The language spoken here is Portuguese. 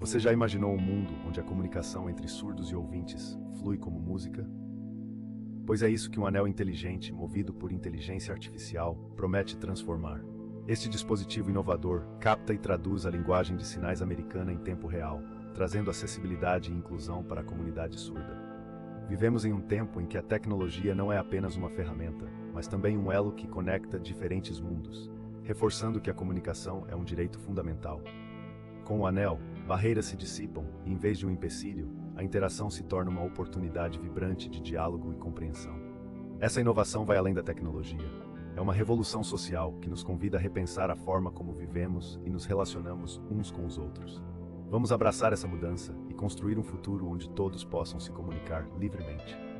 Você já imaginou um mundo onde a comunicação entre surdos e ouvintes flui como música? Pois é isso que um anel inteligente, movido por inteligência artificial, promete transformar. Este dispositivo inovador capta e traduz a linguagem de sinais americana em tempo real, trazendo acessibilidade e inclusão para a comunidade surda. Vivemos em um tempo em que a tecnologia não é apenas uma ferramenta, mas também um elo que conecta diferentes mundos, reforçando que a comunicação é um direito fundamental. Com o anel, barreiras se dissipam e, em vez de um empecilho, a interação se torna uma oportunidade vibrante de diálogo e compreensão. Essa inovação vai além da tecnologia. É uma revolução social que nos convida a repensar a forma como vivemos e nos relacionamos uns com os outros. Vamos abraçar essa mudança e construir um futuro onde todos possam se comunicar livremente.